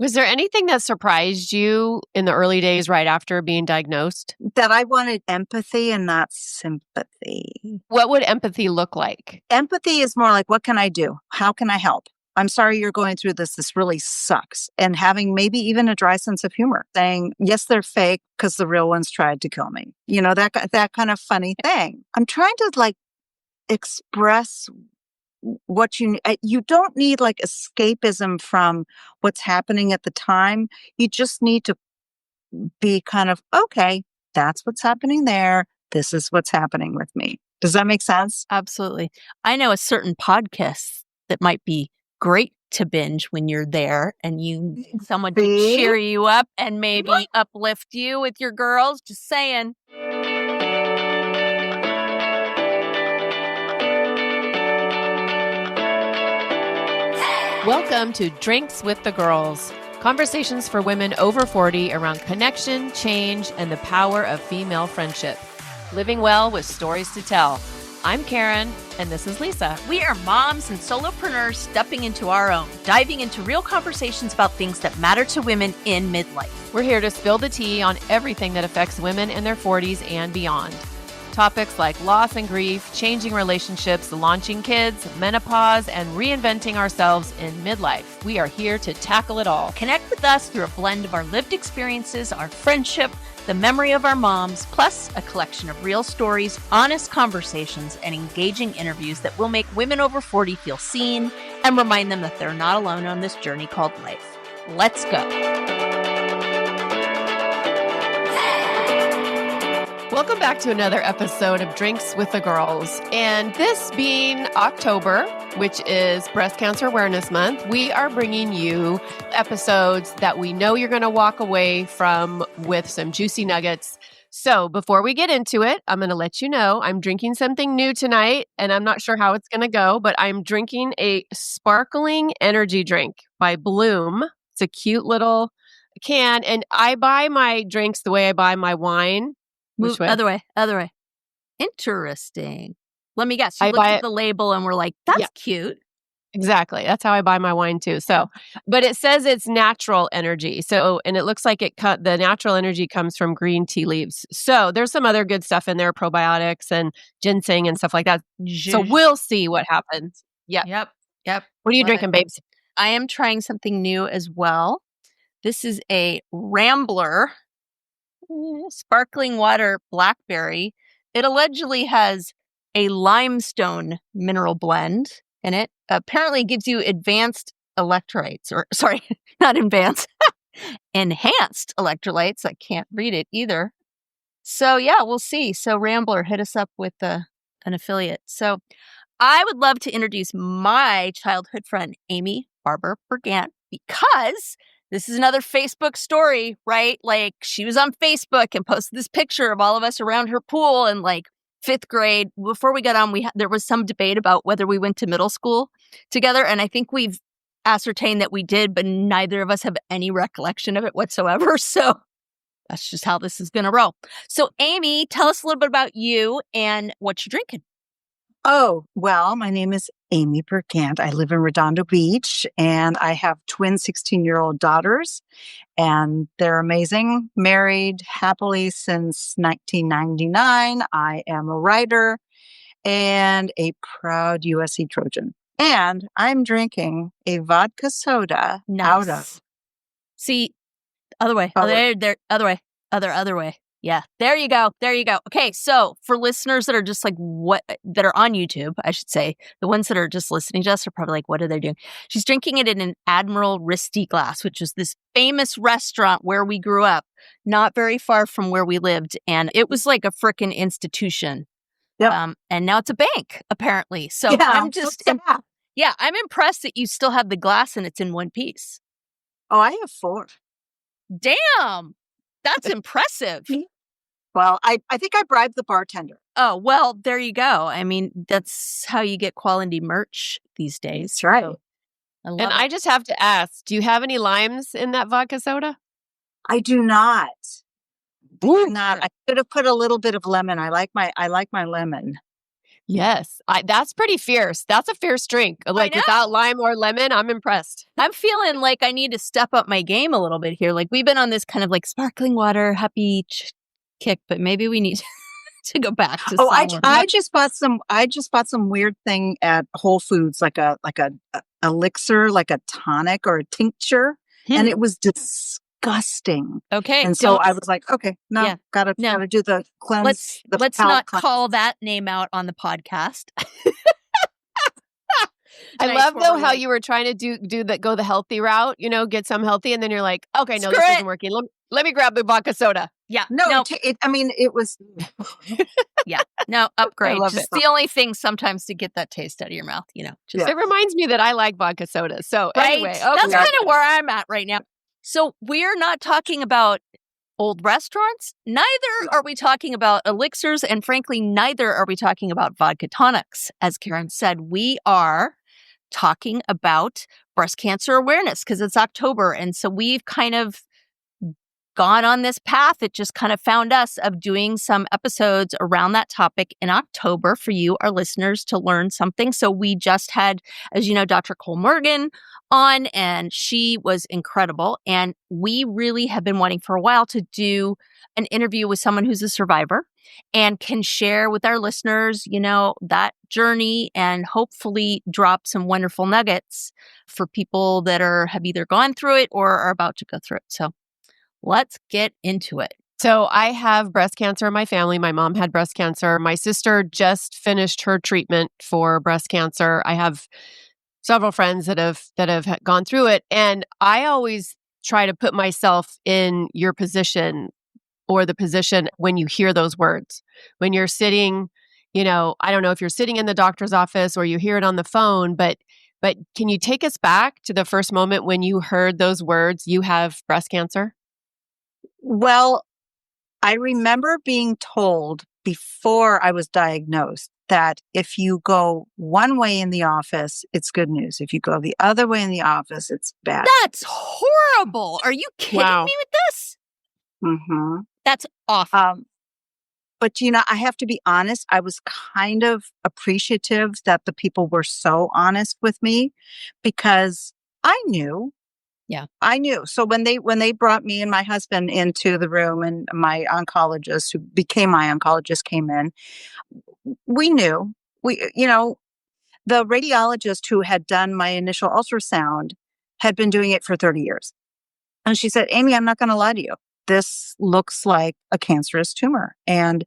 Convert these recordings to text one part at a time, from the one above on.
Was there anything that surprised you in the early days right after being diagnosed? That I wanted empathy and not sympathy. What would empathy look like? Empathy is more like, what can I do? How can I help? I'm sorry you're going through this. This really sucks. And having maybe even a dry sense of humor, saying, yes, they're fake because the real ones tried to kill me. You know, that kind of funny thing. I'm trying to express what you don't need like escapism from what's happening at the time. You just need to be kind of, okay, that's what's happening there. This is what's happening with me. Does that make sense? Absolutely. I know a certain podcast that might be great to binge when you're there and someone to cheer you up and maybe uplift you with your girls. Just saying. Welcome to Drinks with the Girls. Conversations for women over 40 around connection, change, and the power of female friendship. Living well with stories to tell. I'm Karen, and this is Lisa. We are moms and solopreneurs stepping into our own, diving into real conversations about things that matter to women in midlife. We're here to spill the tea on everything that affects women in their 40s and beyond. Topics like loss and grief, changing relationships, launching kids, menopause, and reinventing ourselves in midlife. We are here to tackle it all. Connect with us through a blend of our lived experiences, our friendship, the memory of our moms, plus a collection of real stories, honest conversations, and engaging interviews that will make women over 40 feel seen and remind them that they're not alone on this journey called life. Let's go. Welcome back to another episode of Drinks with the Girls. And this being October, which is Breast Cancer Awareness Month, we are bringing you episodes that we know you're going to walk away from with some juicy nuggets. So before we get into it, I'm going to let you know I'm drinking something new tonight, and I'm not sure how it's going to go, but I'm drinking a sparkling energy drink by Bloom. It's a cute little can, and I buy my drinks the way I buy my wine. Move other way. Interesting. Let me guess. You looked at the label and we're like, that's cute. Exactly. That's how I buy my wine too. So, but it says it's natural energy. So, and it looks like the natural energy comes from green tea leaves. So there's some other good stuff in there, probiotics and ginseng and stuff like that. So we'll see what happens. Yep. What are you drinking, babes? I am trying something new as well. This is a Rambler sparkling water blackberry. It allegedly has a limestone mineral blend in it. Apparently gives you advanced electrolytes, or sorry, not advanced, enhanced electrolytes. I can't read it either. So yeah, we'll see. So Rambler, hit us up with an affiliate. So I would love to introduce my childhood friend, Amy Bergant, because this is another Facebook story, right? Like she was on Facebook and posted this picture of all of us around her pool in like 5th grade. Before we got on, there was some debate about whether we went to middle school together. And I think we've ascertained that we did, but neither of us have any recollection of it whatsoever. So that's just how this is going to roll. So Amy, tell us a little bit about you and what you're drinking. Oh, well, my name is Amy Bergant. I live in Redondo Beach, and I have twin 16-year-old daughters, and they're amazing. Married happily since 1999. I am a writer and a proud USC Trojan. And I'm drinking a vodka soda out of... See, other way. Other way. Yeah, there you go. Okay, so for listeners that are just like that are on YouTube, I should say, the ones that are just listening to us are probably like, what are they doing? She's drinking it in an Admiral Risty glass, which is this famous restaurant where we grew up, not very far from where we lived. And it was like a frickin' institution. Yep. And now it's a bank, apparently. So yeah, I'm just, I'm impressed that you still have the glass and it's in one piece. Oh, I have 4. Damn. That's impressive. Well, I think I bribed the bartender. Oh, well, there you go. I mean, that's how you get quality merch these days. That's right. So, I just have to ask, do you have any limes in that vodka soda? I do not. I should have put a little bit of lemon. I like my lemon. Yes. That's pretty fierce. That's a fierce drink. Like without lime or lemon, I'm impressed. I'm feeling like I need to step up my game a little bit here. Like we've been on this kind of like sparkling water, happy kick, but maybe we need to go back to sour. I just bought some weird thing at Whole Foods, like a elixir, like a tonic or a tincture, and it was disgusting. Okay, and so I was like, okay, gotta do the cleanse. Let's not call that name out on the podcast. I love though how you were trying to go the healthy route, get some healthy, and then you're like, okay, no, this isn't working. Let me grab the vodka soda. Yeah, it was. Yeah, no, upgrade. Just the only thing sometimes to get that taste out of your mouth, It reminds me that I like vodka soda. So anyway, okay. That's kind of where I'm at right now. So we're not talking about old restaurants. Neither are we talking about elixirs, and frankly, neither are we talking about vodka tonics. As Karen said, we are talking about breast cancer awareness because it's October, and so we've kind of gone on this path. It just kind of found us of doing some episodes around that topic in October for you, our listeners, to learn something. So we just had, as you know, Dr. Cole Morgan on, and she was incredible. And we really have been wanting for a while to do an interview with someone who's a survivor and can share with our listeners, that journey and hopefully drop some wonderful nuggets for people that have either gone through it or are about to go through it. So let's get into it. So I have breast cancer in my family. My mom had breast cancer. My sister just finished her treatment for breast cancer. I have several friends that have gone through it. And I always try to put myself in your position or the position when you hear those words. When you're sitting, I don't know if you're sitting in the doctor's office or you hear it on the phone, but can you take us back to the first moment when you heard those words, you have breast cancer? Well, I remember being told before I was diagnosed that if you go one way in the office, it's good news. If you go the other way in the office, it's bad. That's horrible. Are you kidding me with this? Mm-hmm. That's awful. But, I have to be honest, I was kind of appreciative that the people were so honest with me because I knew. Yeah. I knew. So when they brought me and my husband into the room and my oncologist, who became my oncologist, came in, we knew. The radiologist who had done my initial ultrasound had been doing it for 30 years. And she said, Amy, I'm not going to lie to you. This looks like a cancerous tumor. And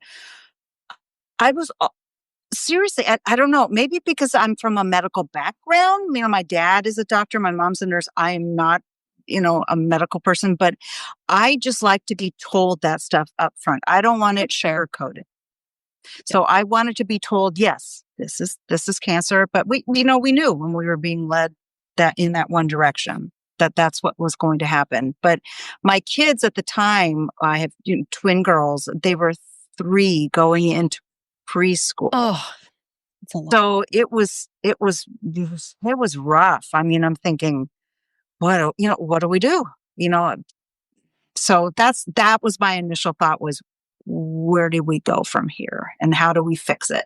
I was seriously, I don't know, maybe because I'm from a medical background. My dad is a doctor. My mom's a nurse. I am not, a medical person, but I just like to be told that stuff up front. I don't want it sugar-coated. So I wanted to be told, yes, this is cancer. But we knew when we were being led in that one direction that that's what was going to happen. But my kids at the time, I have twin girls. They were 3 going into preschool. Oh, it's a lot. So it was rough. I'm thinking, what do we do? So that was my initial thought was, where do we go from here and how do we fix it?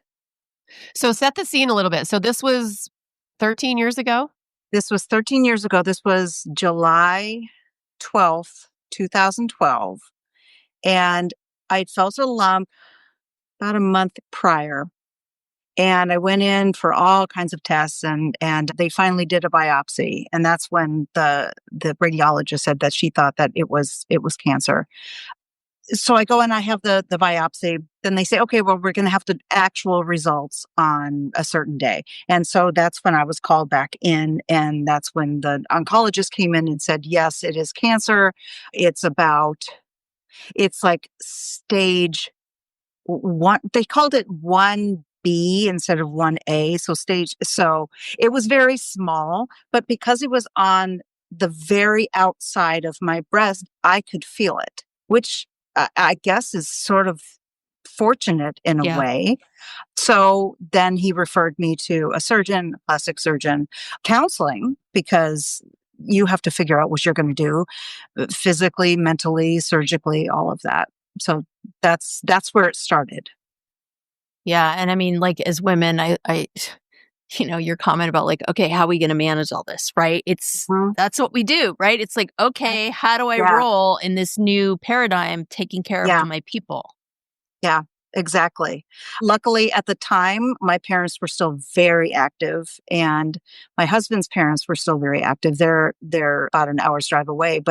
So set the scene a little bit. So this was 13 years ago? This was 13 years ago. This was July 12th, 2012. And I felt a lump about a month prior. And I went in for all kinds of tests and they finally did a biopsy. And that's when the radiologist said that she thought that it was cancer. So I go and I have the biopsy. Then they say, okay, well, we're going to have the actual results on a certain day. And so that's when I was called back in. And that's when the oncologist came in and said, yes, it is cancer. It's like stage 1. They called it 1B instead of 1A. So it was very small, but because it was on the very outside of my breast, I could feel it, which I guess is sort of fortunate in a way. So then he referred me to a surgeon, a plastic surgeon, counseling, because you have to figure out what you're going to do physically, mentally, surgically, all of that. So that's where it started. Yeah. And I mean, like, as women, your comment about like, okay, how are we going to manage all this, right? That's what we do, right? It's like, okay, how do I Yeah. roll in this new paradigm, taking care Yeah. of my people? Yeah, exactly. Luckily, at the time, my parents were still very active, and my husband's parents were still very active. They're about an hour's drive away,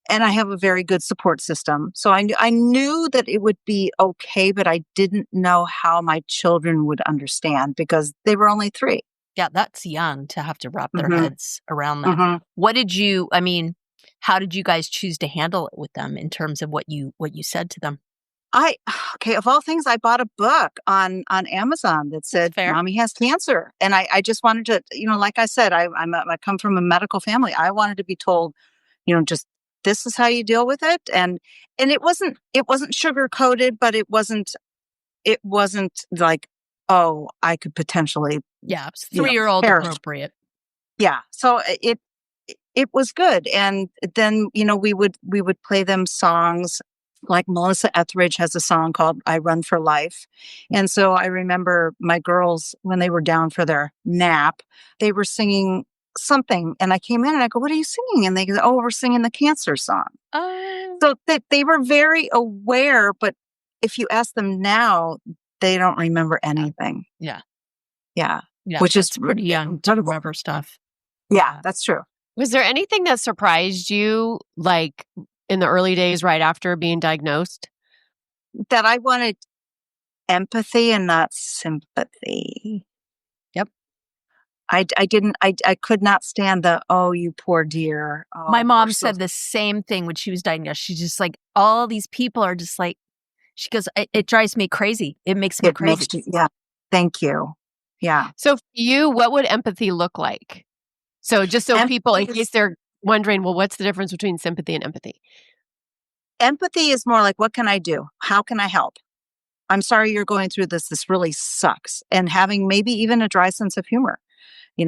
and I have a very good support system. So I knew that it would be okay, but I didn't know how my children would understand because they were only 3. Yeah, that's young to have to wrap their Mhm. heads around that. Mhm. How did you guys choose to handle it with them in terms of what you said to them? Okay, of all things, I bought a book on Amazon that said fair. mommy has cancer. And I just wanted to, like I said, I come from a medical family. I wanted to be told, just this is how you deal with it. And it wasn't sugar coated, but it wasn't like, oh, I could potentially, Yeah, it's 3-year-old perish. appropriate. Yeah. So it was good. And then, we would play them songs. Like Melissa Etheridge has a song called I Run for Life. And so I remember my girls, when they were down for their nap, they were singing something. And I came in and I go, what are you singing? And they go, oh, we're singing the cancer song. So they were very aware. But if you ask them now, they don't remember anything. Yeah. Yeah. Yeah. Which is pretty young to remember stuff. Yeah, that's true. Was there anything that surprised you, like in the early days right after being diagnosed? That I wanted empathy and not sympathy. Yep. I could not stand the, oh, you poor dear. Oh, My mom we're so said the same thing when she was diagnosed. She's just like, all these people are just like, she goes, it drives me crazy. It makes me crazy. Yeah. Thank you. Yeah. So for you, what would empathy look like? So just so people, in case they're wondering, well, what's the difference between sympathy and empathy? Empathy is more like, what can I do? How can I help? I'm sorry you're going through this. This really sucks. And having maybe even a dry sense of humor,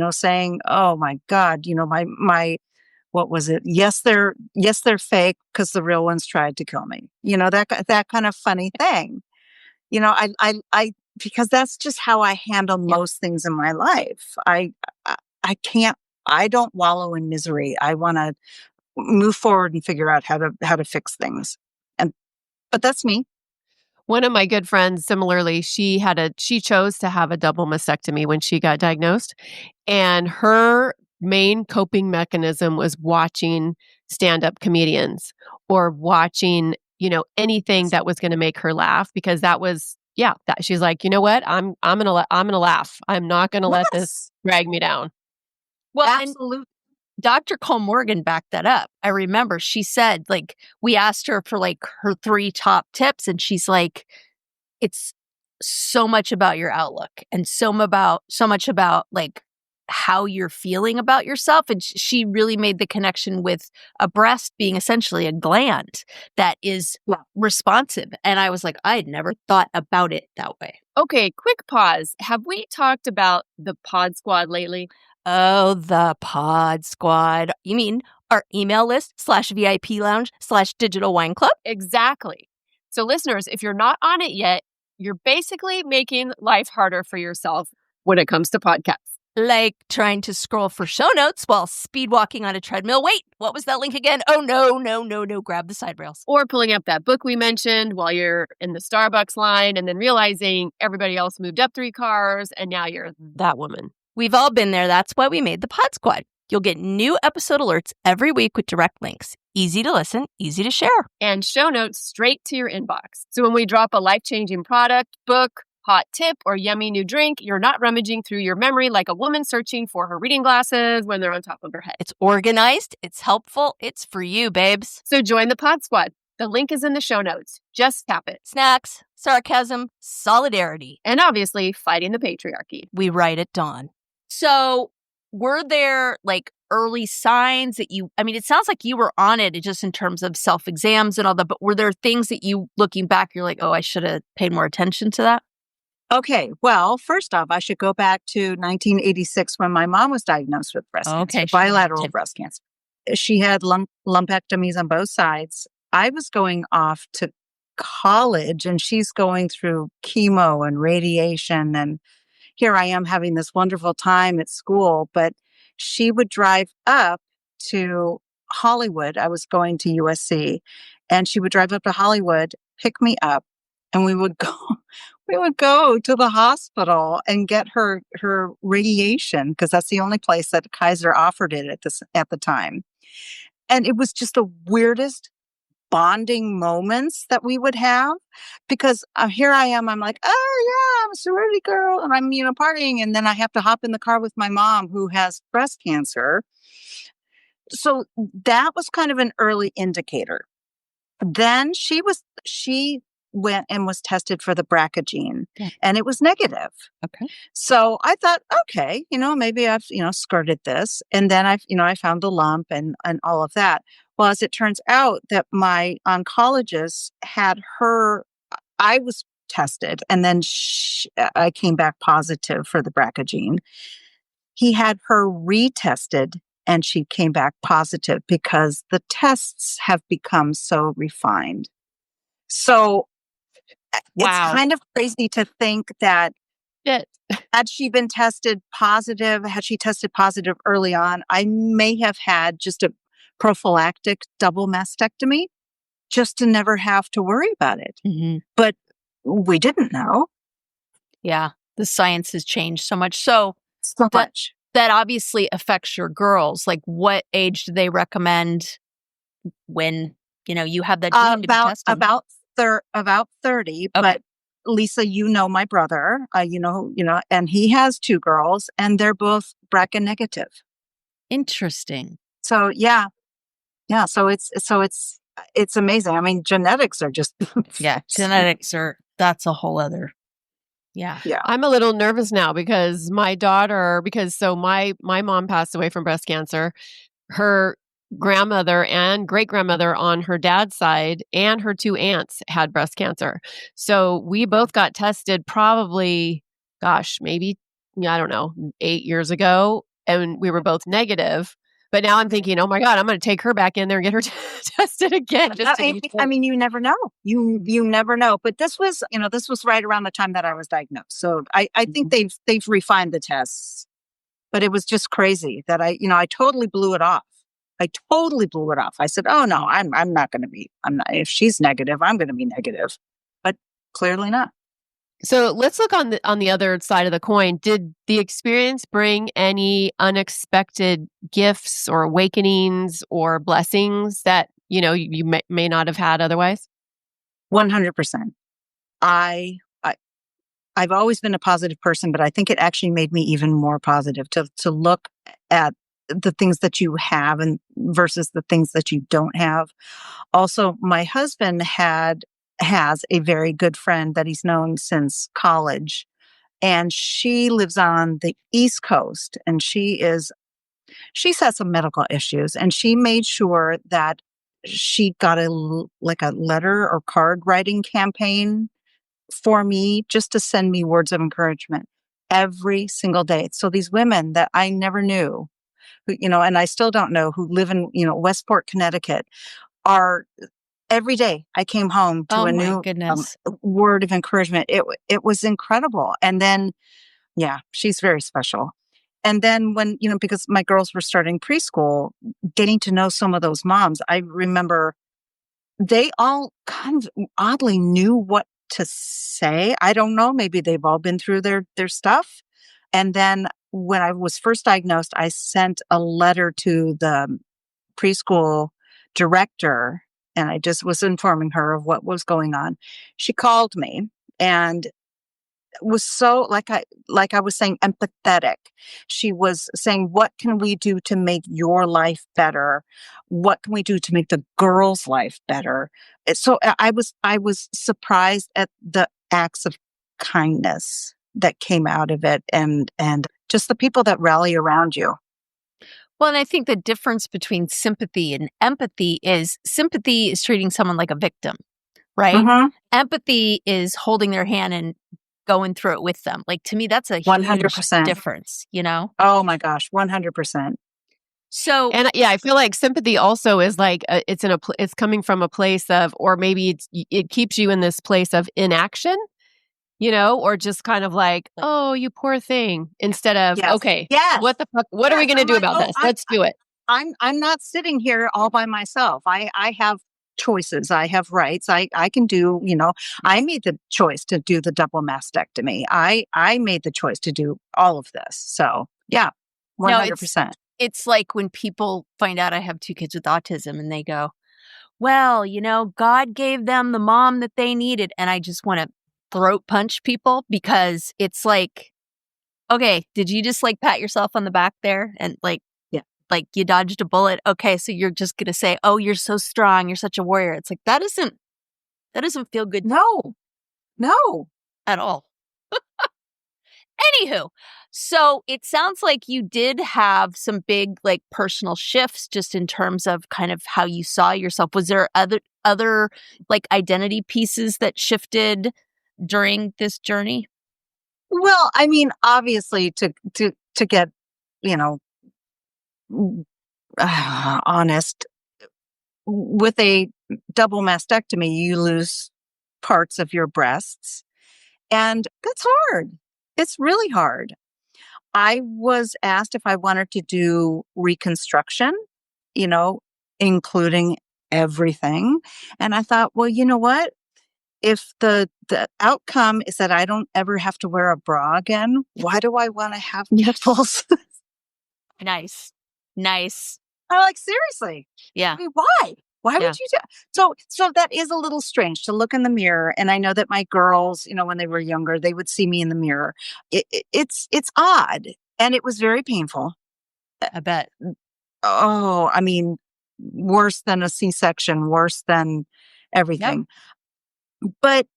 saying, oh my God, my what was it? Yes, they're fake because the real ones tried to kill me. That kind of funny thing. I because that's just how I handle most things in my life. I can't. I don't wallow in misery. I want to move forward and figure out how to fix things. But that's me. One of my good friends, similarly, she chose to have a double mastectomy when she got diagnosed. And her main coping mechanism was watching stand-up comedians or watching, anything that was going to make her laugh, because that was, that she's like, you know what? I'm going to laugh. I'm not going to let this drag me down. Well, absolutely. And Dr. Cole Morgan backed that up. I remember she said, like, we asked her for like her 3 top tips, and she's like, it's so much about your outlook and so much about like how you're feeling about yourself. And she really made the connection with a breast being essentially a gland that is responsive. And I was like, I had never thought about it that way. Okay, quick pause. Have we talked about the Pod Squad lately? Oh, the Pod Squad. You mean our email list /VIP lounge /digital wine club? Exactly. So listeners, if you're not on it yet, you're basically making life harder for yourself when it comes to podcasts. Like trying to scroll for show notes while speed walking on a treadmill. Wait, what was that link again? Oh, no. Grab the side rails. Or pulling up that book we mentioned while you're in the Starbucks line and then realizing everybody else moved up 3 cars and now you're that woman. We've all been there. That's why we made the Pod Squad. You'll get new episode alerts every week with direct links. Easy to listen, easy to share. And show notes straight to your inbox. So when we drop a life-changing product, book, hot tip, or yummy new drink, you're not rummaging through your memory like a woman searching for her reading glasses when they're on top of her head. It's organized, it's helpful, it's for you, babes. So join the Pod Squad. The link is in the show notes. Just tap it. Snacks, sarcasm, solidarity. And obviously, fighting the patriarchy. We write at dawn. So were there like early signs that it sounds like you were on it just in terms of self-exams and all that, but were there things that you, looking back, you're like, oh, I should have paid more attention to that? Okay. Well, first off, I should go back to 1986 when my mom was diagnosed with breast cancer, bilateral breast cancer. She had lumpectomies on both sides. I was going off to college and she's going through chemo and radiation. And here I am having this wonderful time at school, but she would drive up to Hollywood. I was going to USC, and she would drive up to Hollywood, pick me up, and we would go to the hospital and get her radiation, because that's the only place that Kaiser offered it at the time. And it was just the weirdest bonding moments that we would have, because here I am, I'm like, oh yeah, I'm a sorority girl, and I'm partying, and then I have to hop in the car with my mom who has breast cancer. So that was kind of an early indicator. Then she went and was tested for the BRCA gene, and it was negative. Okay. So I thought, okay, maybe I've, skirted this. And then I found the lump and all of that. Well, as it turns out that my oncologist had I was tested, and then I came back positive for the BRCA gene. He had her retested, and she came back positive because the tests have become so refined. So it's kind of crazy to think that had she tested positive early on, I may have had just a prophylactic double mastectomy just to never have to worry about it. Mm-hmm. But we didn't know. Yeah, the science has changed so much. So much. That obviously affects your girls. Like, what age do they recommend when, you have that gene to be tested? About 30. Okay. But Lisa, my brother, and he has 2 girls, and they're both BRCA negative. Interesting. So yeah. So it's amazing. I mean, genetics are just that's a whole other. Yeah. I'm a little nervous now because my daughter, my mom passed away from breast cancer. Her grandmother and great grandmother on her dad's side and her 2 aunts had breast cancer. So we both got tested probably, maybe, I don't know, 8 years ago, and we were both negative. But now I'm thinking, oh my God, I'm going to take her back in there and get her tested again. I mean, you never know. You never know. But this was right around the time that I was diagnosed. So I think they've refined the tests. But it was just crazy that I totally blew it off. I said, oh no, I'm not going to be. I'm not. If she's negative, I'm going to be negative. But clearly not. So let's look on the other side of the coin. Did the experience bring any unexpected gifts or awakenings or blessings that, you may not have had otherwise? 100%. I've always been a positive person, but I think it actually made me even more positive to look at the things that you have and versus the things that you don't have. Also, my husband has a very good friend that he's known since college, and she lives on the East Coast, and she's had some medical issues, and she made sure that she got a letter or card writing campaign for me, just to send me words of encouragement every single day. So these women that I never knew, who, and I still don't know, who live in, Westport, Connecticut, are every day I came home to a new word of encouragement. It was incredible. And then, she's very special. And then when, because my girls were starting preschool, getting to know some of those moms, I remember they all kind of oddly knew what to say. I don't know. Maybe they've all been through their stuff. And then when I was first diagnosed, I sent a letter to the preschool director, and I just was informing her of what was going on. She called me and was so, like I was saying, empathetic. She was saying, what can we do to make your life better? What can we do to make the girl's life better? So I was surprised at the acts of kindness that came out of it, and just the people that rally around you. Well, and I think the difference between sympathy and empathy is sympathy is treating someone like a victim, right? Mm-hmm. Empathy is holding their hand and going through it with them. Like, to me, that's a 100% huge difference, Oh my gosh, 100%. So, And yeah, I feel like sympathy also is like it's coming from a place of, or maybe it keeps you in this place of inaction, or just kind of like, oh, you poor thing, instead of, Yes. okay, Yes. what the fuck, what are we going to I'm do like, about this? Let's do it. I'm not sitting here all by myself. I have choices. I have rights. I can do, I made the choice to do the double mastectomy. I made the choice to do all of this. So yeah, 100%. It's like when people find out I have 2 kids with autism and they go, well, God gave them the mom that they needed. And I just want to throat punch people, because it's like, okay, did you just like pat yourself on the back there and like you dodged a bullet? Okay, so you're just going to say, oh, you're so strong, you're such a warrior. It's like, that doesn't feel good. No. At all. Anywho, so it sounds like you did have some big like personal shifts just in terms of kind of how you saw yourself. Was there other like identity pieces that shifted during this journey? Well, I mean, obviously to get, honest, with a double mastectomy, you lose parts of your breasts, and that's hard. It's really hard. I was asked if I wanted to do reconstruction, including everything. And I thought, well, you know what? If the outcome is that I don't ever have to wear a bra again, why do I want to have nipples? Nice. I'm like, seriously? Yeah. I mean, why? Why would you do? So that is a little strange to look in the mirror. And I know that my girls, when they were younger, they would see me in the mirror. It's odd, and it was very painful. I bet. Oh, I mean, worse than a C-section, worse than everything. Yep. But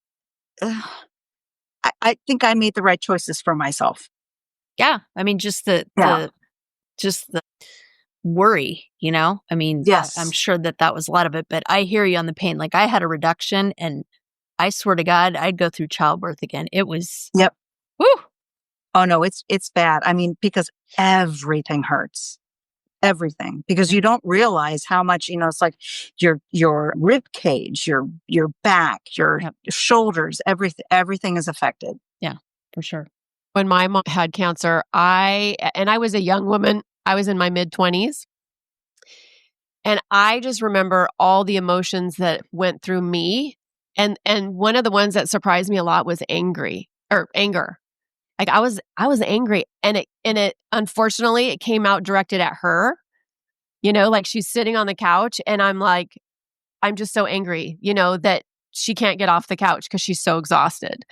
I think I made the right choices for myself. Yeah, I mean, just the worry, I mean, yes. I'm sure that was a lot of it, but I hear you on the pain. Like, I had a reduction, and I swear to God, I'd go through childbirth again. It was, yep. Woo. Oh no, it's bad. I mean, because everything hurts. Everything, because you don't realize how much, it's like your rib cage, your back, your shoulders, everything is affected. Yeah, for sure. When my mom had cancer, I was a young woman. I was in my mid-20s. And I just remember all the emotions that went through me. And one of the ones that surprised me a lot was anger. Like I was angry, and it unfortunately it came out directed at her. Like she's sitting on the couch, and I'm like, I'm just so angry, that she can't get off the couch because she's so exhausted.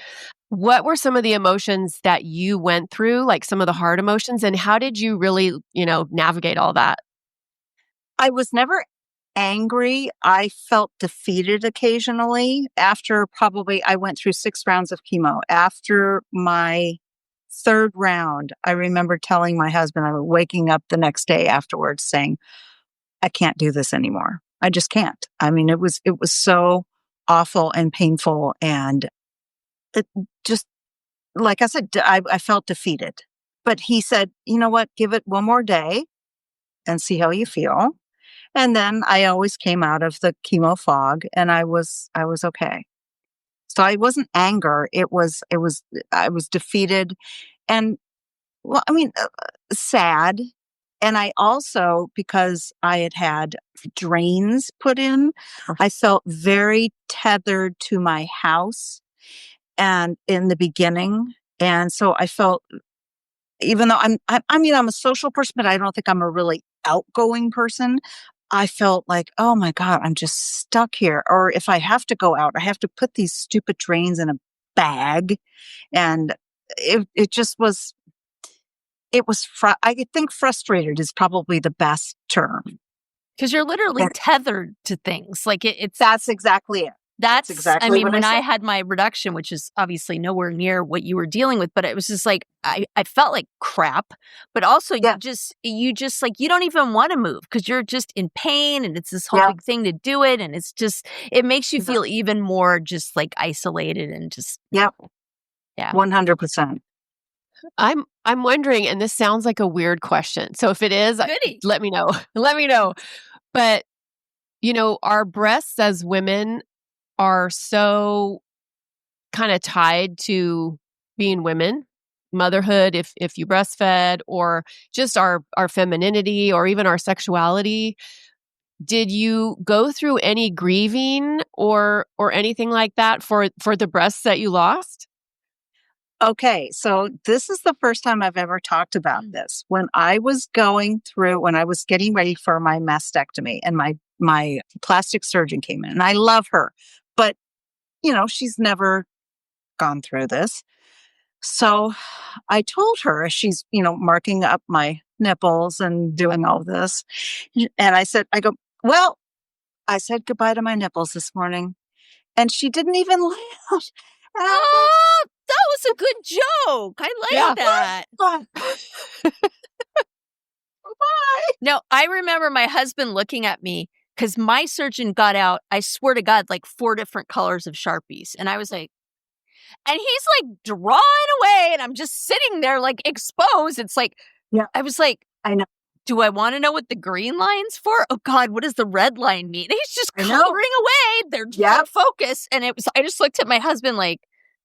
What were some of the emotions that you went through, like some of the hard emotions, and how did you really, navigate all that? I was never angry. I felt defeated occasionally. After I went through 6 rounds of chemo. After my 3rd round, I remember telling my husband, I was waking up the next day afterwards saying, I can't do this anymore. I just can't. I mean, it was so awful and painful. And it just, like I said, I felt defeated. But he said, you know what, give it one more day and see how you feel. And then I always came out of the chemo fog, and I was okay. So I wasn't anger. I was defeated, and well, I mean, sad. And I also, because I had drains put in, I felt very tethered to my house, and in the beginning, and so I felt, even though I'm a social person, but I don't think I'm a really outgoing person. I felt like, oh my God, I'm just stuck here. Or if I have to go out, I have to put these stupid drains in a bag. And it just was, I think frustrated is probably the best term. Because you're literally tethered to things. Like that's exactly it. That's exactly I mean, what when I I had my reduction, which is obviously nowhere near what you were dealing with, but it was just like, I felt like crap, but also you just like, you don't even want to move because you're just in pain, and it's this whole big thing to do it. And it's just, it makes you feel even more just like isolated and just. Yep. Yeah. 100%. I'm wondering, and this sounds like a weird question. So if it is, Goody. let me know. Let me know. But our breasts as women are so kind of tied to being women, motherhood, if you breastfed, or just our femininity, or even our sexuality. Did you go through any grieving or anything like that for the breasts that you lost? Okay, so this is the first time I've ever talked about this. When I was getting ready for my mastectomy, and my plastic surgeon came in, and I love her, but she's never gone through this. So I told her, as she's, marking up my nipples and doing all this. And well, I said goodbye to my nipples this morning. And she didn't even laugh. Oh, that was a good joke. I like that. No, I remember my husband looking at me because my surgeon got out, I swear to God, like 4 different colors of Sharpies. And I was like, and he's like drawing away, and I'm just sitting there like exposed. It's like, Yeah. I was like, I know. Do I want to know what the green line's for? Oh God, what does the red line mean? And he's just coloring away. They're just focused. And I just looked at my husband like,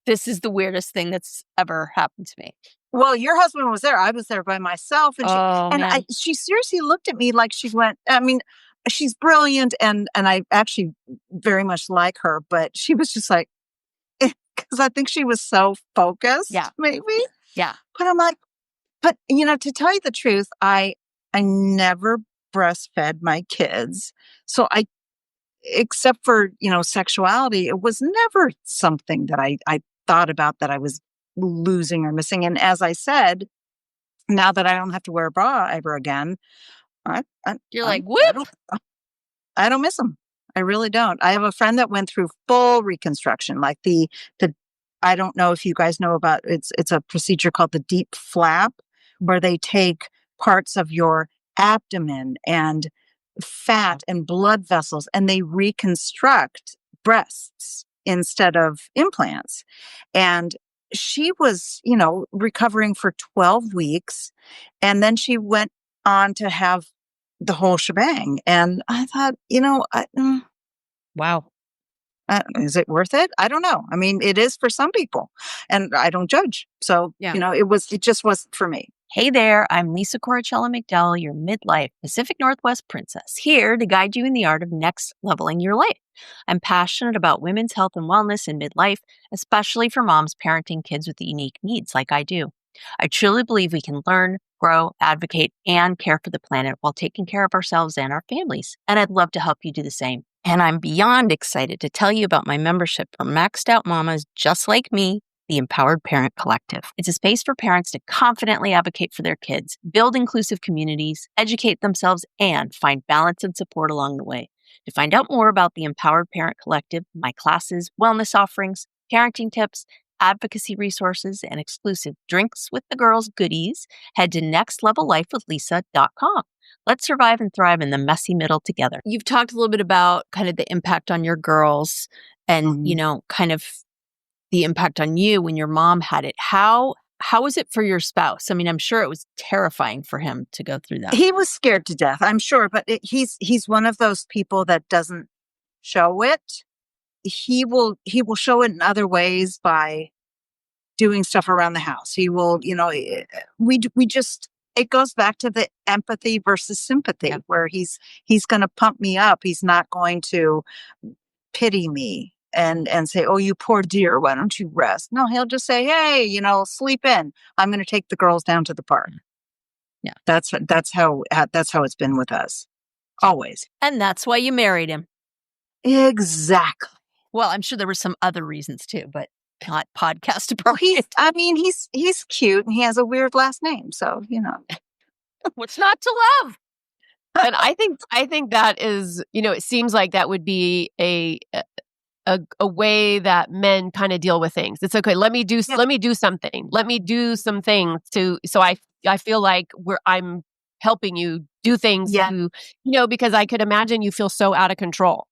this is the weirdest thing that's ever happened to me. Well, your husband was there. I was there by myself. And she seriously looked at me like she went, I mean, she's brilliant. And I actually very much like her, but she was just like, because I think she was so focused, maybe. Yeah. But I'm like, but to tell you the truth, I never breastfed my kids. So except for, sexuality, it was never something that I thought about that I was losing or missing. And as I said, now that I don't have to wear a bra ever again, You're like, whoop. I don't miss them. I really don't. I have a friend that went through full reconstruction, like the I don't know if you guys know about it's a procedure called the deep flap, where they take parts of your abdomen and fat and blood vessels and they reconstruct breasts instead of implants. And she was, recovering for 12 weeks. And then she went on to have the whole shebang. And I thought, wow. Is it worth it? I don't know. I mean, it is for some people, and I don't judge. So, it just wasn't for me. Hey there, I'm Lisa Coricella McDowell, your midlife Pacific Northwest princess, here to guide you in the art of next leveling your life. I'm passionate about women's health and wellness in midlife, especially for moms parenting kids with unique needs like I do. I truly believe we can learn, grow, advocate, and care for the planet while taking care of ourselves and our families. And I'd love to help you do the same. And I'm beyond excited to tell you about my membership for maxed out mamas just like me, the Empowered Parent Collective. It's a space for parents to confidently advocate for their kids, build inclusive communities, educate themselves, and find balance and support along the way. To find out more about the Empowered Parent Collective, my classes, wellness offerings, parenting tips, advocacy resources, and exclusive Drinks with the Girls goodies, head to nextlevellifewithlisa.com. Let's survive and thrive in the messy middle together. You've talked a little bit about kind of the impact on your girls and, kind of the impact on you when your mom had it. How was it for your spouse? I mean, I'm sure it was terrifying for him to go through that. He was scared to death, I'm sure, but he's one of those people that doesn't show it. He will show it in other ways by doing stuff around the house. He will, we just, it goes back to the empathy versus sympathy, where he's going to pump me up. He's not going to pity me and say, "Oh, you poor dear, why don't you rest?" No, he'll just say, "Hey, sleep in. I'm going to take the girls down to the park." Yeah. That's how it's been with us. Always. And that's why you married him. Exactly. Well, I'm sure there were some other reasons too, but not podcast appropriate. He's cute and he has a weird last name, so What's not to love? And I think that is, it seems like that would be a way that men kind of deal with things. It's okay. Let me do something. Let me do some things so I feel like I'm helping you do things because I could imagine you feel so out of control.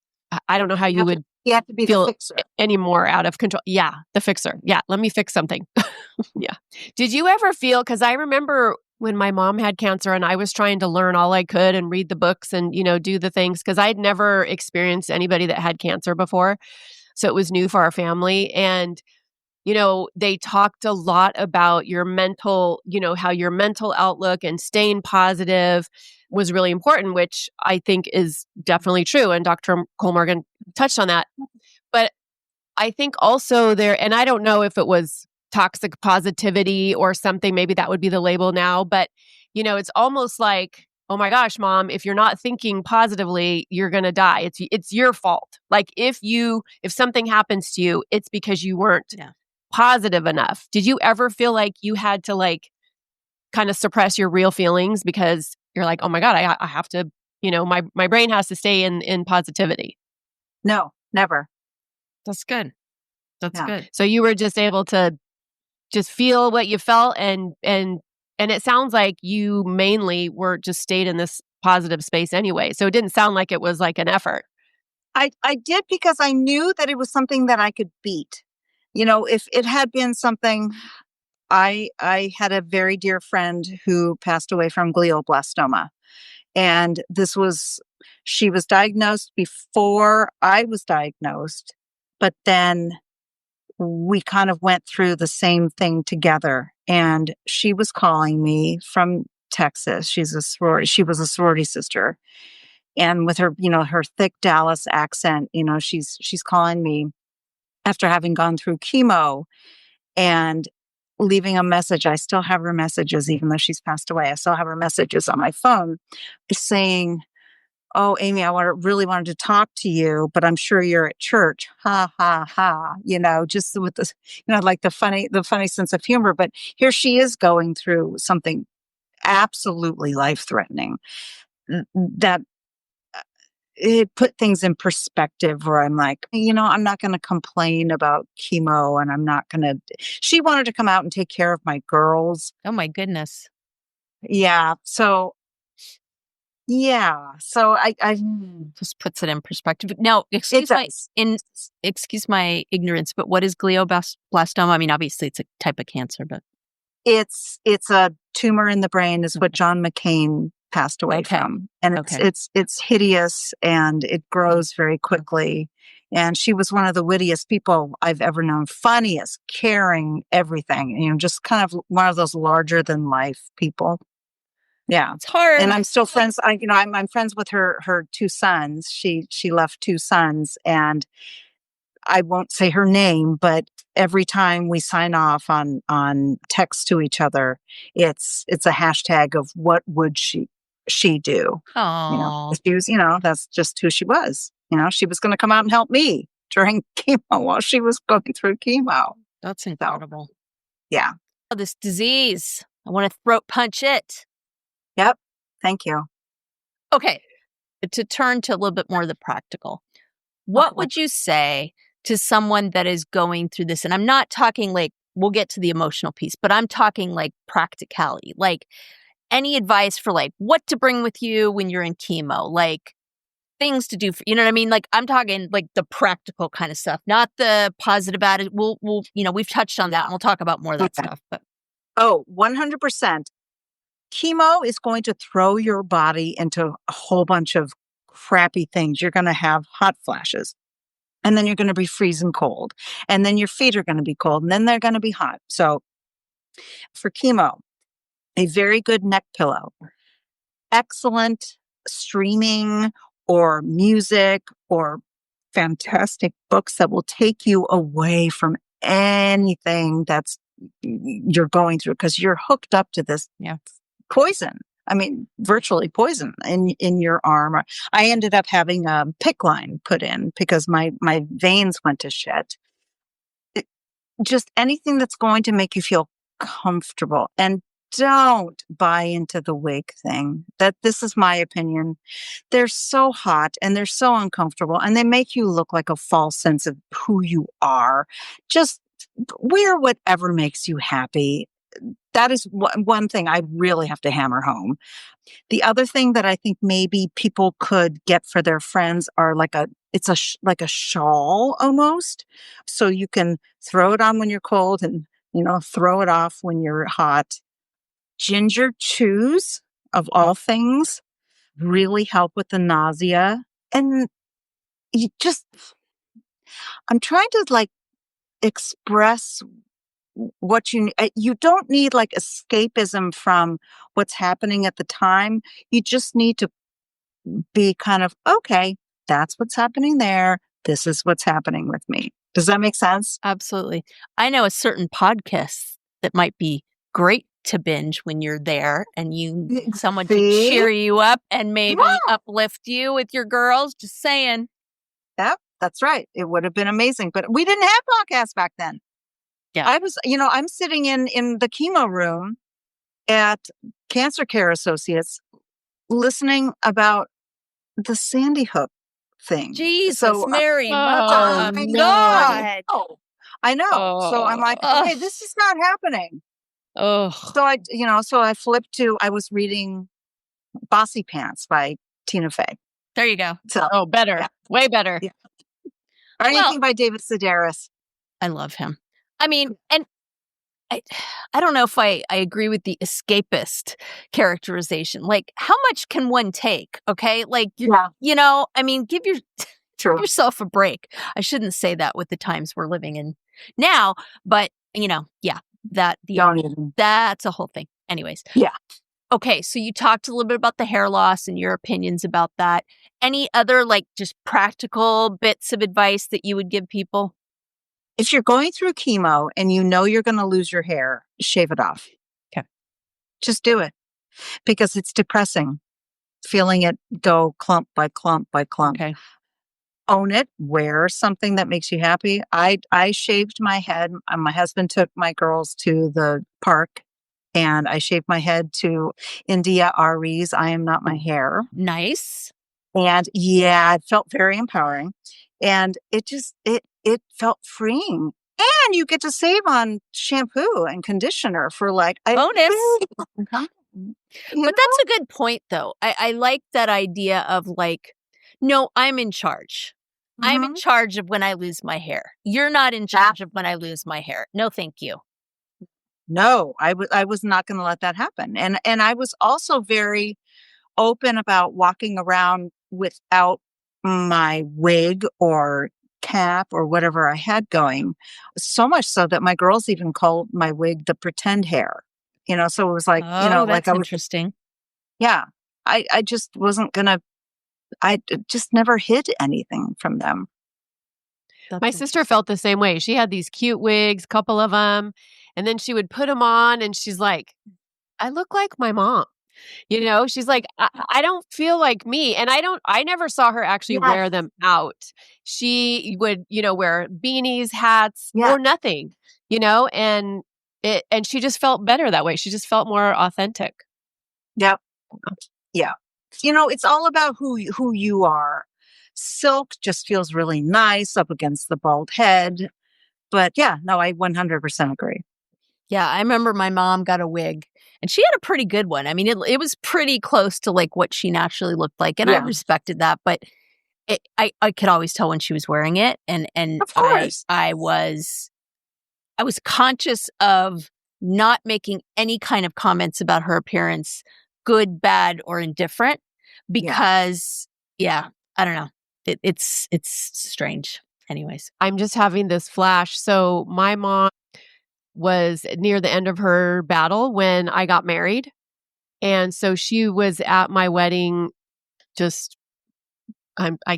I don't know how you have to be feel the fixer. any more out of control. Yeah, the fixer. Yeah, let me fix something. Yeah. Did you ever feel, because I remember when my mom had cancer and I was trying to learn all I could and read the books and, do the things, because I'd never experienced anybody that had cancer before. So it was new for our family. And, they talked a lot about your mental, how your mental outlook and staying positive was really important, which I think is definitely true. And Dr. Cole Morgan touched on that. But I think also there, and I don't know if it was toxic positivity or something, maybe that would be the label now, but it's almost like, oh my gosh, mom, if you're not thinking positively, you're going to die. It's your fault. Like if something happens to you, it's because you weren't positive enough. Did you ever feel like you had to like kind of suppress your real feelings because you're like, oh my God, I have to, my brain has to stay in positivity? No, never. That's good. That's good. So you were just able to just feel what you felt, and it sounds like you mainly were just stayed in this positive space anyway. So it didn't sound like it was like an effort. I did because I knew that it was something that I could beat. If it had been something, I had a very dear friend who passed away from glioblastoma. And she was diagnosed before I was diagnosed, but then we kind of went through the same thing together. And she was calling me from Texas. She was a sorority sister. And with her, her thick Dallas accent, she's calling me after having gone through chemo and leaving a message. I still have her messages, even though she's passed away. I still have her messages on my phone saying, "Oh, Amy, really wanted to talk to you, but I'm sure you're at church." Ha ha ha. Just with this, like the funny sense of humor. But here she is going through something absolutely life-threatening. That it put things in perspective where I'm like, I'm not going to complain about chemo, and I'm not going to. She wanted to come out and take care of my girls. Oh my goodness. Yeah. So. Yeah. So I just puts it in perspective. Now, excuse my ignorance, but what is glioblastoma? I mean, obviously it's a type of cancer, but it's a tumor in the brain is what John McCain passed away from. And it's hideous and it grows very quickly. And she was one of the wittiest people I've ever known, funniest, caring, everything, just kind of one of those larger than life people. Yeah. It's hard. And I'm still friends. I'm friends with her two sons. She left two sons, and I won't say her name, but every time we sign off on text to each other, it's a hashtag of what would she do? Oh. She was, that's just who she was. She was going to come out and help me during chemo while she was going through chemo. That's incredible. So, yeah. Oh, this disease. I want to throat punch it. Yep. Thank you. Okay. To turn to a little bit more of the practical, what would you say to someone that is going through this? And I'm not talking like, we'll get to the emotional piece, but I'm talking like practicality, like any advice for like what to bring with you when you're in chemo, like things to do for, you know what I mean? Like I'm talking like the practical kind of stuff, not the positive attitude. We'll we've touched on that and we'll talk about more of that stuff. But 100%. Chemo is going to throw your body into a whole bunch of crappy things. You're going to have hot flashes, and then you're going to be freezing cold, and then your feet are going to be cold, and then they're going to be hot. So for chemo, a very good neck pillow, excellent streaming or music or fantastic books that will take you away from anything that's you're going through, because you're hooked up to this poison. I mean, virtually poison in your arm. I ended up having a PICC line put in because my veins went to shit. Just anything that's going to make you feel comfortable. And don't buy into the wig thing. This is my opinion. They're so hot and they're so uncomfortable, and they make you look like a false sense of who you are. Just wear whatever makes you happy. That is one thing I really have to hammer home. The other thing that I think maybe people could get for their friends are like a shawl almost. So you can throw it on when you're cold and throw it off when you're hot. Ginger chews, of all things, really help with the nausea. And I'm trying to express what you don't need escapism from what's happening at the time. You just need to be kind of, okay, that's what's happening there. This is what's happening with me. Does that make sense? Absolutely. I know a certain podcast that might be great to binge when you're there and someone to cheer you up and maybe uplift you with your girls. Just saying. Yep, that's right. It would have been amazing, but we didn't have podcasts back then. Yeah. I was, I'm sitting in the chemo room at Cancer Care Associates listening about the Sandy Hook thing. Jesus, Mary, oh, Mother of no. God. I know. So I'm like, okay, this is not happening. Oh. So I flipped to, I was reading Bossy Pants by Tina Fey. There you go. So, better. Yeah. Way better. Yeah. Or anything by David Sedaris. I love him. I mean, and I don't know if I agree with the escapist characterization. Like, how much can one take? Okay. Like, I mean, give yourself a break. I shouldn't say that with the times we're living in now, but that's a whole thing. Anyways. Yeah. Okay. So you talked a little bit about the hair loss and your opinions about that. Any other just practical bits of advice that you would give people? If you're going through chemo and you're going to lose your hair, shave it off. Okay. Just do it because it's depressing. Feeling it go clump by clump by clump. Okay. Own it. Wear something that makes you happy. I shaved my head. My husband took my girls to the park and I shaved my head to India Ari's I Am Not My Hair. Nice. And it felt very empowering. And it felt freeing. And you get to save on shampoo and conditioner for bonus. But that's a good point, though. I like that idea of no, I'm in charge. Mm-hmm. I'm in charge of when I lose my hair. You're not in charge of when I lose my hair. No, thank you. No, I was not going to let that happen. And I was also very open about walking around without my wig or cap or whatever I had going, so much so that my girls even called my wig the pretend hair. So it was that's interesting. Yeah. I just wasn't gonna, I just never hid anything from them. My sister felt the same way. She had these cute wigs, couple of them, and then she would put them on and she's like, I look like my mom. She's like, I don't feel like me. And I never saw her actually wear them out. She would, wear beanies, hats, or nothing, and she just felt better that way. She just felt more authentic. Yep. Yeah. It's all about who you are. Silk just feels really nice up against the bald head. But I 100% agree. Yeah. I remember my mom got a wig. And she had a pretty good one. I mean, it was pretty close to what she naturally looked like. And I respected that. But I could always tell when she was wearing it. And of course. I was conscious of not making any kind of comments about her appearance, good, bad, or indifferent. Because, I don't know. It's strange. Anyways. I'm just having this flash. So my mom was near the end of her battle when I got married. And so she was at my wedding. I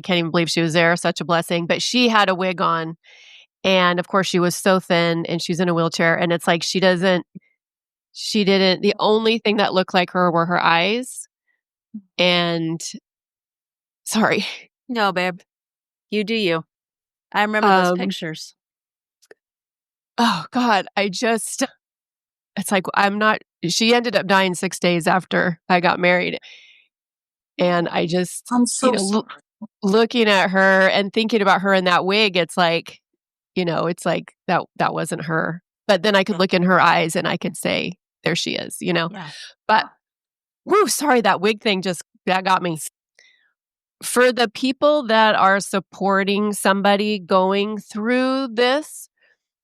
can't even believe she was there. Such a blessing. But she had a wig on. And of course she was so thin and she's in a wheelchair. And it's like, the only thing that looked like her were her eyes. And sorry. No, babe. You do you. I remember those pictures. Oh God, it's like, she ended up dying 6 days after I got married. And I just, I'm so looking at her and thinking about her in that wig, it's like, it's like that wasn't her. But then I could look in her eyes and I could say, there she is, Yeah. But, sorry, that wig thing that got me. For the people that are supporting somebody going through this,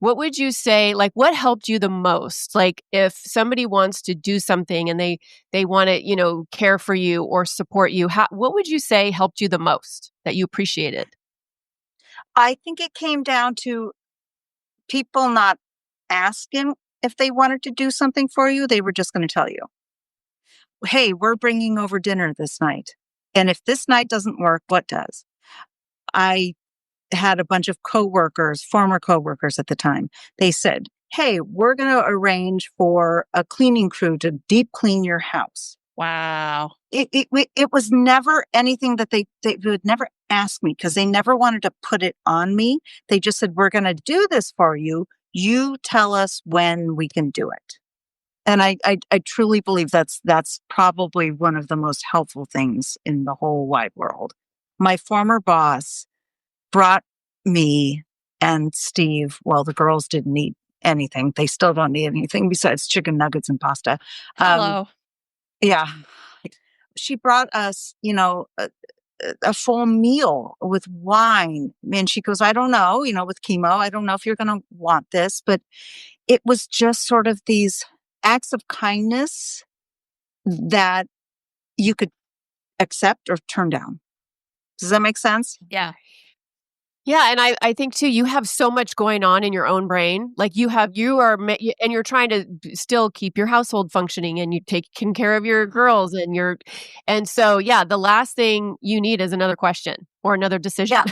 what would you say, like, what helped you the most? Like, if somebody wants to do something and they want to, care for you or support you, what would you say helped you the most that you appreciated? I think it came down to people not asking if they wanted to do something for you. They were just going to tell you, hey, we're bringing over dinner this night. And if this night doesn't work, what does? I had a bunch of coworkers, former coworkers at the time. They said, hey, we're going to arrange for a cleaning crew to deep clean your house. Wow. It was never anything that they would never ask me, because they never wanted to put it on me. They just said, we're going to do this for you. You tell us when we can do it. And I truly believe that's probably one of the most helpful things in the whole wide world. My former boss brought me and Steve, well, the girls didn't eat anything. They still don't need anything besides chicken nuggets and pasta. Hello. Yeah. She brought us, a full meal with wine. And she goes, I don't know, with chemo, I don't know if you're going to want this, but it was just sort of these acts of kindness that you could accept or turn down. Does that make sense? Yeah. Yeah. And I think too, you have so much going on in your own brain. Like and you're trying to still keep your household functioning, and you taking care of your girls and so, yeah, the last thing you need is another question or another decision. Yeah.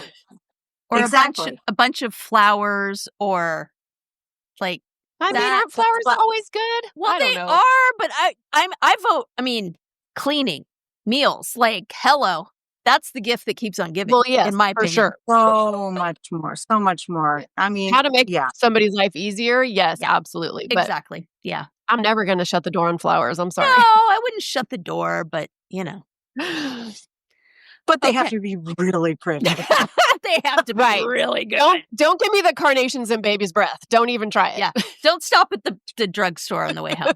Or exactly. a bunch of flowers, or like, I mean, aren't flowers always good? well, I don't they know. are, but I vote, cleaning, meals, like, hello. That's the gift that keeps on giving. Well, yes, in my for opinion. sure. So much more. I mean, How to make yeah. somebody's life easier? Yes, Yeah. absolutely. But Exactly. Yeah. I'm never going to shut the door on flowers. I'm No, sorry. I wouldn't shut the door, but But they have Okay. to be really pretty. they have to be Right. really good. Don't give me the carnations in baby's breath. Don't even try it. Yeah. Don't stop at the drugstore on the way home.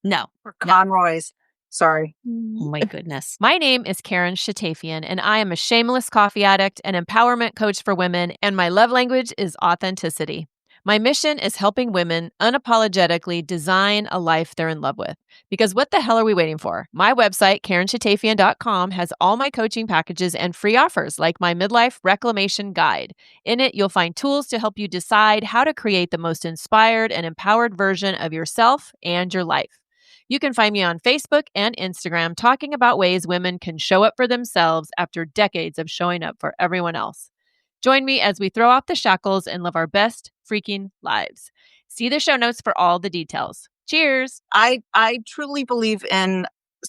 No. Or Conroy's. Sorry. Oh my goodness. My name is Karen Shatafian, and I am a shameless coffee addict and empowerment coach for women, and my love language is authenticity. My mission is helping women unapologetically design a life they're in love with. Because what the hell are we waiting for? My website, KarenShatafian.com, has all my coaching packages and free offers, like my midlife reclamation guide. In it, you'll find tools to help you decide how to create the most inspired and empowered version of yourself and your life. You can find me on Facebook and Instagram talking about ways women can show up for themselves after decades of showing up for everyone else. Join me as we throw off the shackles and live our best freaking lives. See the show notes for all the details. Cheers. I truly believe in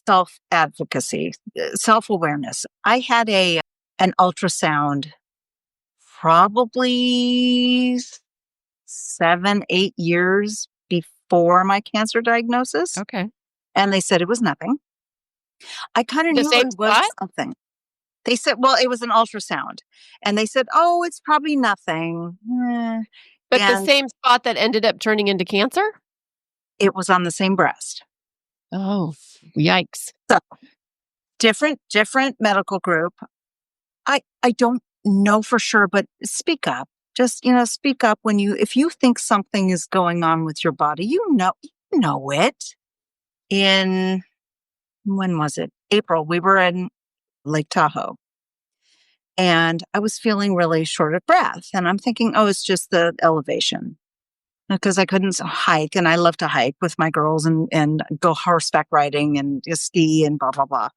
self-advocacy, self-awareness. I had an ultrasound probably 7-8 years before my cancer diagnosis. Okay. And they said it was nothing. I kind of The knew same it was spot? something. They said, well, it was an ultrasound. And they said, oh, it's probably nothing. But the And same spot that ended up turning into cancer? it was on the same breast. Oh, yikes. So different medical group. I don't know for sure, but speak up. Just, speak up if you think something is going on with your body, you know it. When was it? April, we were in Lake Tahoe. And I was feeling really short of breath. And I'm thinking, oh, it's just the elevation. Because I couldn't hike. And I love to hike with my girls and go horseback riding and ski and blah, blah, blah.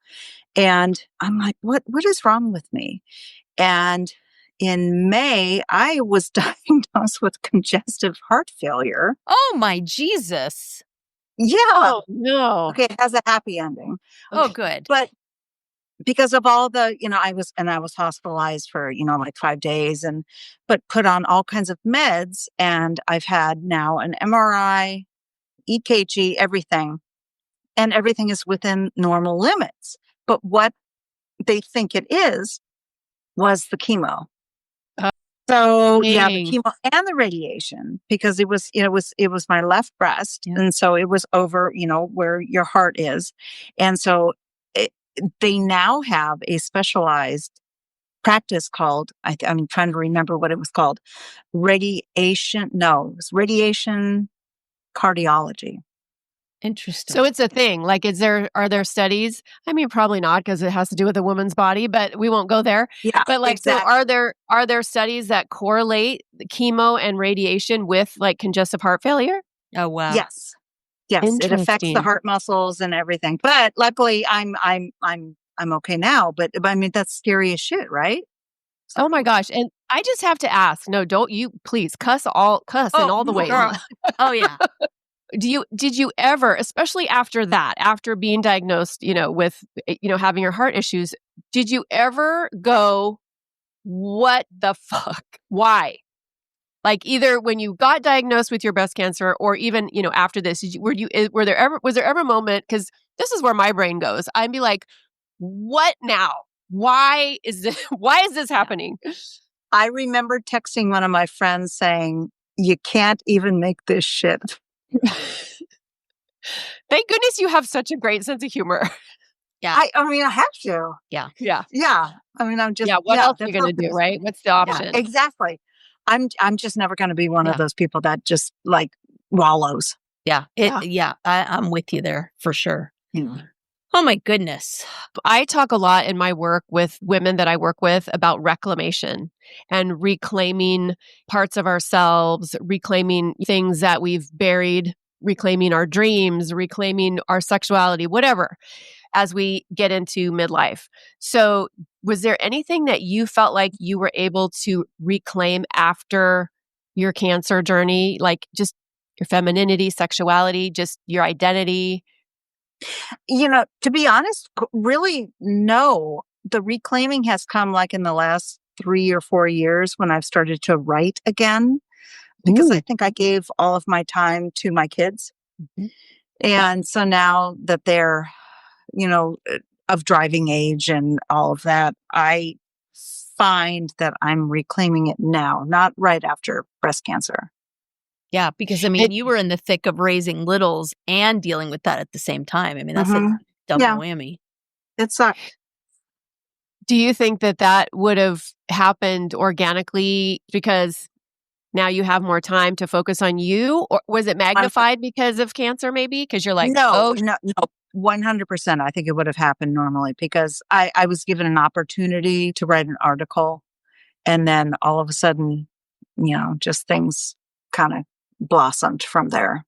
And I'm like, what is wrong with me? And in May, I was diagnosed with congestive heart failure. Oh my Jesus. Yeah. Oh, no. Okay. It has a happy ending. Oh, good. But because of all the, I was hospitalized for, like 5 days but put on all kinds of meds. And I've had now an MRI, EKG, everything. And everything is within normal limits. But what they think it was the chemo. So yeah, the chemo and the radiation, because it was my left breast. Yeah. And so it was over, where your heart is. And so they now have a specialized practice called, I'm trying to remember what it was called. Radiation. No, it was radiation cardiology. Interesting. So it's a thing. Like, are there studies? I mean, probably not because it has to do with a woman's body, but we won't go there. Yeah. But like, exactly. so are there studies that correlate the chemo and radiation with like congestive heart failure? Oh, wow. Yes. Yes. It affects the Interesting. heart muscles and everything. But luckily I'm okay now. But I mean, that's scary as shit, right? Oh my gosh. And I just have to ask, no, don't you please cuss in all the ways. Girl. Oh, yeah. Did you ever, especially after that, after being diagnosed, with, having your heart issues, did you ever go, what the fuck? Why? Like either when you got diagnosed with your breast cancer or even, after this, was there ever a moment, because this is where my brain goes. I'd be like, what now? Why is this happening? I remember texting one of my friends saying, you can't even make this shit. Thank goodness you have such a great sense of humor. Yeah. I mean, I have to. Yeah. Yeah. Yeah. I mean, I'm just, What else are you that's going to do, right? What's the option? Yeah, exactly. I'm just never going to be one Yeah. of those people that just like wallows. Yeah. I'm with you there for sure. Yeah. Oh my goodness. I talk a lot in my work with women that I work with about reclamation and reclaiming parts of ourselves, reclaiming things that we've buried, reclaiming our dreams, reclaiming our sexuality, whatever, as we get into midlife. So was there anything that you felt like you were able to reclaim after your cancer journey? Like just your femininity, sexuality, just your identity? To be honest, really, no. The reclaiming has come like in the last 3 or 4 years when I've started to write again, because I think I gave all of my time to my kids. Mhm. And so now that they're, of driving age and all of that, I find that I'm reclaiming it now, not right after breast cancer. Yeah, because I mean, you were in the thick of raising littles and dealing with that at the same time. I mean, that's a double whammy. It sucked. Do you think that would have happened organically because now you have more time to focus on you? Or was it magnified because of cancer maybe? Because you're like, no, 100%. I think it would have happened normally because I was given an opportunity to write an article, and then all of a sudden, just things kind of blossomed from there.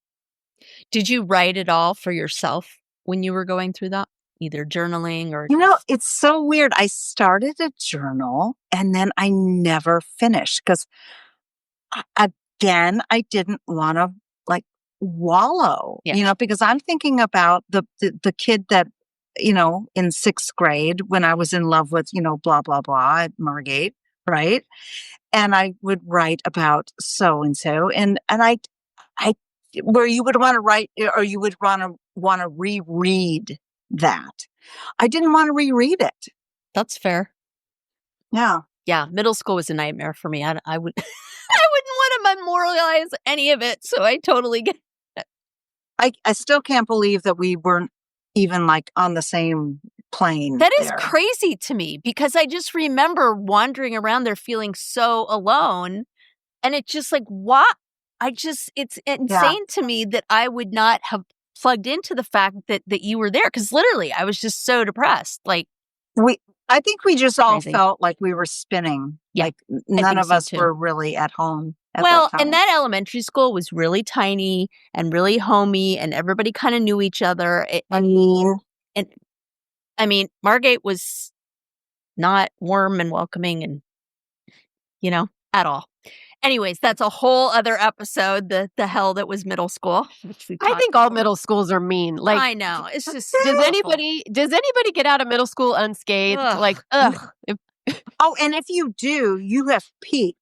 Did you write it all for yourself when you were going through that? Either journaling or... it's so weird. I started a journal and then I never finished because, again, I didn't want to like wallow, because I'm thinking about the kid that, in 6th grade when I was in love with, blah, blah, blah at Margate, right? And I would write about so-and-so and I where you would want to write or you would want to reread that. I didn't want to reread it. That's fair. Yeah. Yeah. Middle school was a nightmare for me. I would, I wouldn't want to memorialize any of it. So I totally get it. I still can't believe that we weren't even like on the same plane. That is crazy to me because I just remember wandering around there feeling so alone. And it's just like, what? It's insane to me that I would not have plugged into the fact that you were there. Cause literally I was just so depressed. Like I think we just all felt like we were spinning. Yeah, like none of us were really at home. And that elementary school was really tiny and really homey and everybody kind of knew each other. Margate was not warm and welcoming and, at all. Anyways, that's a whole other episode, the hell that was middle school. I think all middle schools are mean. Like, I know. It's just does anybody get out of middle school unscathed? Ugh. Like, and if you do, you have peaked.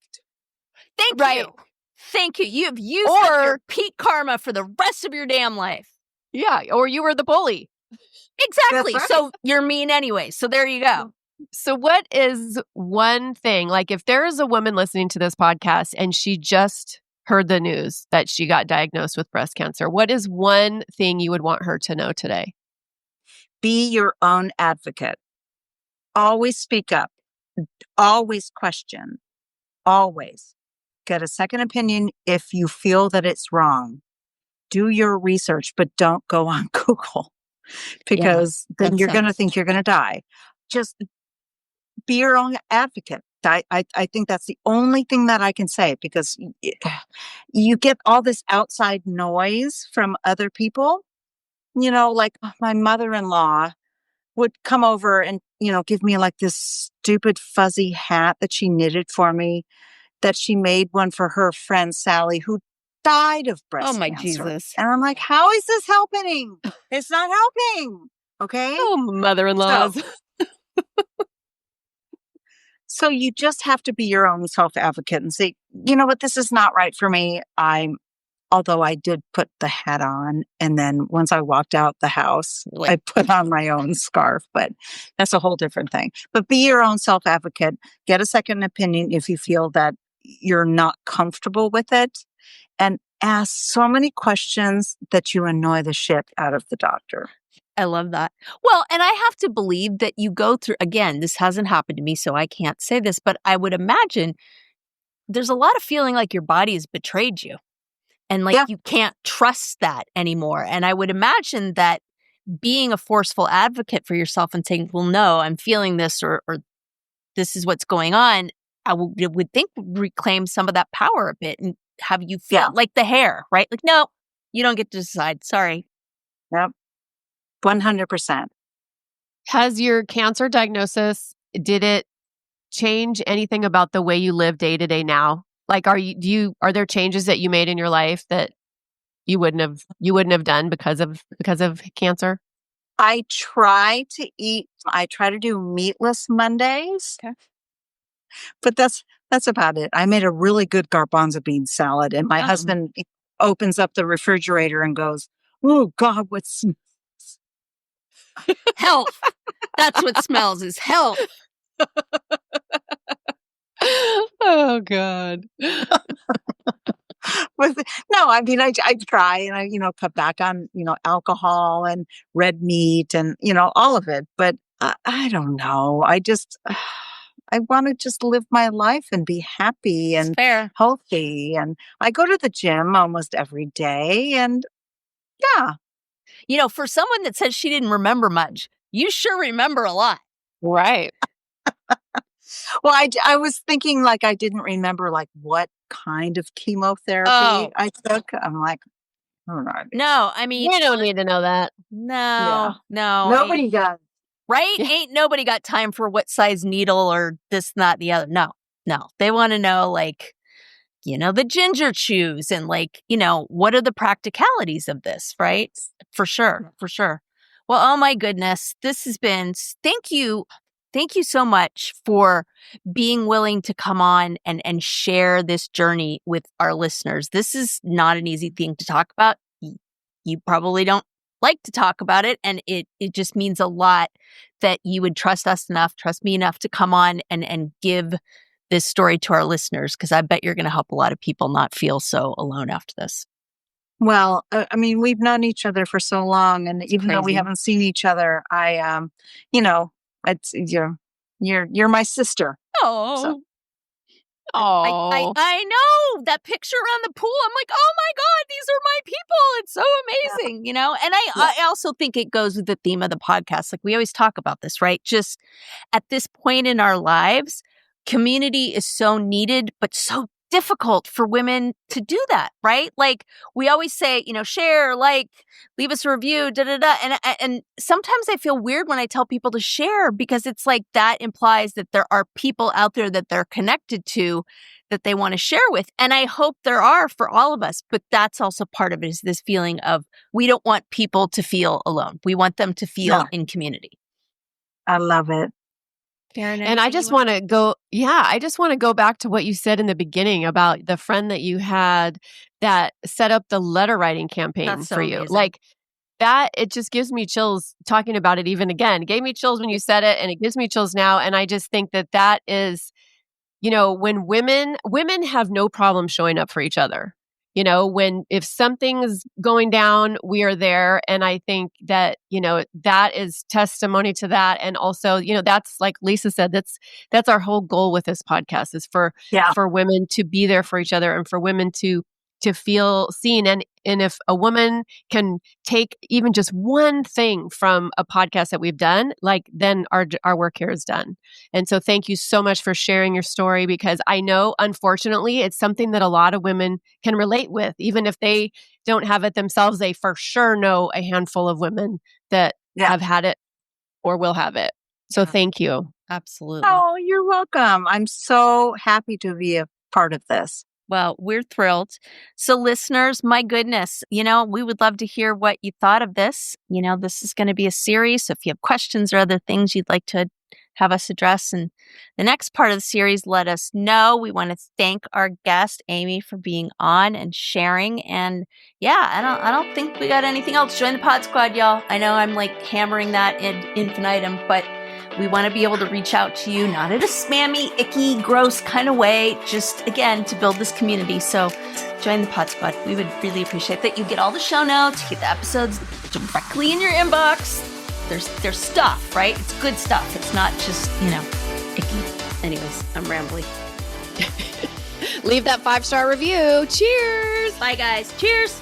Thank you. Thank you. You have used your peak karma for the rest of your damn life. Yeah, or you were the bully. Exactly. Right. So you're mean anyway. So there you go. So what is one thing, like if there is a woman listening to this podcast and she just heard the news that she got diagnosed with breast cancer, what is one thing you would want her to know today? Be your own advocate. Always speak up. always question, always get a second opinion if you feel that it's wrong. Do your research, but don't go on Google because then that you're going to sounds- think you're going to die. Just be your own advocate. I think that's the only thing that I can say because you get all this outside noise from other people, like my mother-in-law would come over and, give me like this stupid fuzzy hat that she knitted for me, that she made one for her friend Sally, who died of breast my cancer. Jesus. And I'm like, how is this helping? It's not helping. Okay. Oh, mother-in-laws. So you just have to be your own self-advocate and say, you know what, this is not right for me. Although I did put the hat on. And then once I walked out the house, I put on my own scarf, but that's a whole different thing. But be your own self-advocate. Get a second opinion if you feel that you're not comfortable with it. And ask so many questions that you annoy the shit out of the doctor. I love that. Well, and I have to believe that you go through, again, this hasn't happened to me, so I can't say this, but I would imagine there's a lot of feeling like your body has betrayed you and like you can't trust that anymore. And I would imagine that being a forceful advocate for yourself and saying, well, no, I'm feeling this or this is what's going on, I would think would reclaim some of that power a bit and have you feel like the hair, right? Like, no, you don't get to decide. Sorry. Yep. 100%. Has your cancer diagnosis, did it change anything about the way you live day to day now? Like, are there changes that you made in your life that you wouldn't have done because of cancer? I try to do meatless Mondays. Okay. But that's about it. I made a really good garbanzo bean salad and my husband opens up the refrigerator and goes, "Oh God, what's health? That's what smells is health." Oh God. No, I mean, I try and I, cut back on, alcohol and red meat and, all of it. But I don't know. I want to just live my life and be happy and healthy. And I go to the gym almost every day. And for someone that says she didn't remember much, you sure remember a lot. Right. Well, I was thinking like I didn't remember like what kind of chemotherapy I took. I'm like, all right. No, I mean, we don't need to know that. No. Nobody does. Right? Ain't nobody got time for what size needle or this, not the other. No. They want to know like, the ginger chews and like, what are the practicalities of this, right? For sure. Well, oh my goodness, this has been, thank you so much for being willing to come on and share this journey with our listeners. This is not an easy thing to talk about. You probably don't like to talk about it. And it just means a lot that you would trust me enough to come on and give this story to our listeners, because I bet you're going to help a lot of people not feel so alone after this. Well, I mean, we've known each other for so long, and even though we haven't seen each other, it's you're my sister. Oh. So. I know that picture around the pool. I'm like, oh my God, these are my people. It's so amazing, And I also think it goes with the theme of the podcast. Like we always talk about this, right? Just at this point in our lives, community is so needed, but so difficult for women to do that, right? Like we always say, share, like, leave us a review, And sometimes I feel weird when I tell people to share because it's like that implies that there are people out there that they're connected to that they want to share with. And I hope there are for all of us, but that's also part of it is this feeling of we don't want people to feel alone. We want them to feel in community. I love it. And I just want to go back to what you said in the beginning about the friend that you had that set up the letter writing campaign for you. Amazing. Like that, it just gives me chills talking about it even again. It gave me chills when you said it and it gives me chills now. And I just think that is, when women have no problem showing up for each other. if something's going down, we are there. And I think that, that is testimony to that. And also, that's like Lisa said, that's our whole goal with this podcast is for women to be there for each other and for women to feel seen. And if a woman can take even just one thing from a podcast that we've done, like then our work here is done. And so thank you so much for sharing your story, because I know, unfortunately, it's something that a lot of women can relate with. Even if they don't have it themselves, they for sure know a handful of women that have had it or will have it. So thank you. Absolutely. Oh, you're welcome. I'm so happy to be a part of this. Well, we're thrilled. So listeners, my goodness, we would love to hear what you thought of this. This is going to be a series. So if you have questions or other things you'd like to have us address in the next part of the series, let us know. We want to thank our guest, Amy, for being on and sharing. And I don't think we got anything else. Join the Pod Squad, y'all. I know I'm like hammering that in infinitum, but we want to be able to reach out to you, not in a spammy, icky, gross kind of way, just, again, to build this community. So join the Pod Squad. We would really appreciate that. You get all the show notes, you get the episodes directly in your inbox. There's stuff, right? It's good stuff. It's not just, icky. Anyways, I'm rambling. Leave that 5-star review. Cheers. Bye, guys. Cheers.